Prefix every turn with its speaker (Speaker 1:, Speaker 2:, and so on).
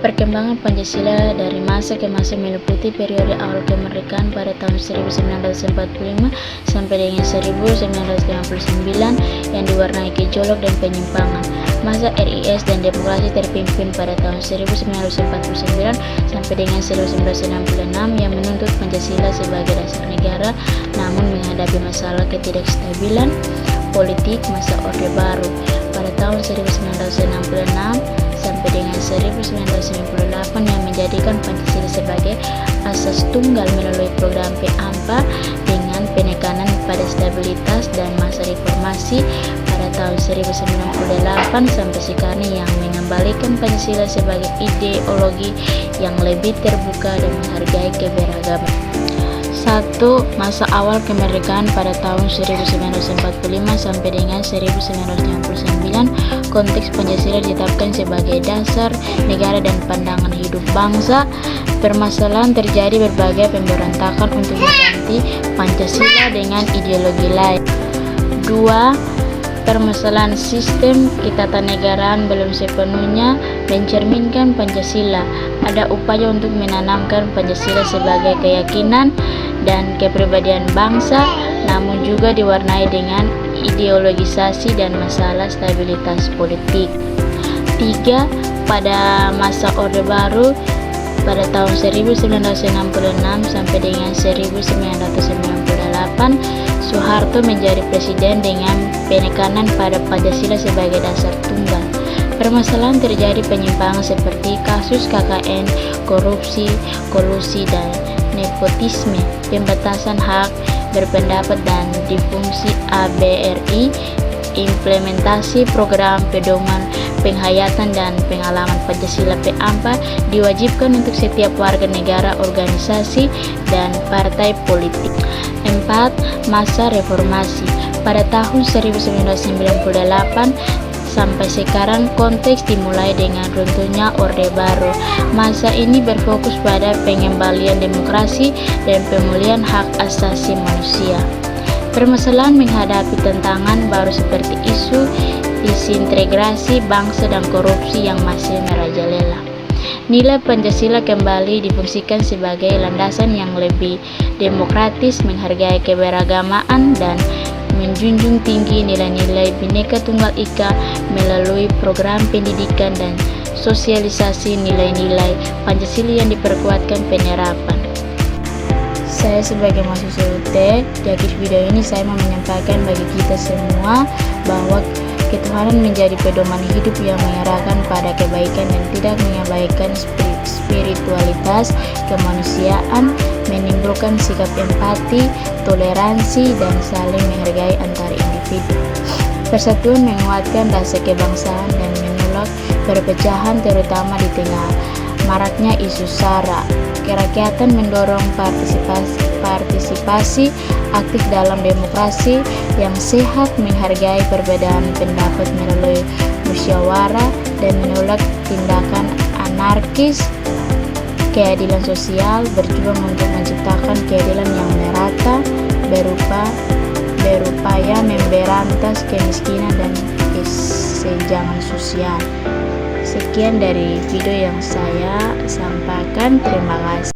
Speaker 1: Perkembangan Pancasila dari masa ke masa meliputi periode awal kemerdekaan pada tahun 1945 sampai dengan 1959 yang diwarnai gejolak dan penyimpangan. Masa RIS dan demokrasi terpimpin pada tahun 1949 sampai dengan 1966 yang menuntut Pancasila sebagai dasar negara, namun menghadapi masalah ketidakstabilan politik masa Orde Baru. Pada tahun 1966 sampai dengan 1998 yang menjadikan Pancasila sebagai asas tunggal melalui program P4 dengan penekanan pada stabilitas dan masa reformasi pada tahun 1998 sampai sekarang yang mengembalikan Pancasila sebagai ideologi yang lebih terbuka dan menghargai keberagaman. 1. Masa awal kemerdekaan pada tahun 1945 sampai dengan 1969. Konteks Pancasila ditetapkan sebagai dasar negara dan pandangan hidup bangsa. Permasalahan terjadi berbagai pemberontakan untuk mengganti Pancasila dengan ideologi lain. 2. Permasalahan sistem ketatanegaraan belum sepenuhnya mencerminkan Pancasila. Ada upaya untuk menanamkan Pancasila sebagai keyakinan dan kepribadian bangsa, namun juga diwarnai dengan ideologisasi dan masalah stabilitas politik. 3. Pada masa Orde Baru pada tahun 1966 sampai dengan 1998, Soeharto menjadi presiden dengan penekanan pada Pancasila sebagai dasar tunggal. Permasalahan terjadi penyimpangan seperti kasus KKN, korupsi, kolusi dan nepotisme, pembatasan hak berpendapat dan difungsi ABRI, implementasi program pedoman penghayatan dan pengalaman Pancasila P4 diwajibkan untuk setiap warga negara, organisasi, dan partai politik. 4. Masa reformasi pada tahun 1998 sampai sekarang konteks dimulai dengan runtuhnya Orde Baru. Masa ini berfokus pada pengembalian demokrasi dan pemulihan hak asasi manusia. Permasalahan menghadapi tantangan baru seperti isu disintegrasi bangsa dan korupsi yang masih merajalela. Nilai Pancasila kembali difungsikan sebagai landasan yang lebih demokratis, menghargai keberagaman dan menjunjung tinggi nilai-nilai Bhinneka Tunggal Ika melalui program pendidikan dan sosialisasi nilai-nilai Pancasila yang diperkuatkan penerapan. Saya sebagai mahasiswa UT, di video ini saya mau menyampaikan bagi kita semua bahwa ketuhanan menjadi pedoman hidup yang mengarahkan pada kebaikan dan tidak mengabaikan spiritualitas kemanusiaan, menimbulkan sikap empati, toleransi, dan saling menghargai antar individu. Persatuan menguatkan rasa kebangsaan dan menolak perpecahan terutama di tengah maraknya isu SARA. Kerakyatan mendorong partisipasi aktif dalam demokrasi yang sehat, menghargai perbedaan pendapat melalui musyawarah dan menolak tindakan anarkis, keadilan sosial, berjuang untuk menciptakan keadilan yang merata, berupaya memberantas kemiskinan dan kesenjangan sosial. Sekian dari video yang saya sampaikan. Terima kasih.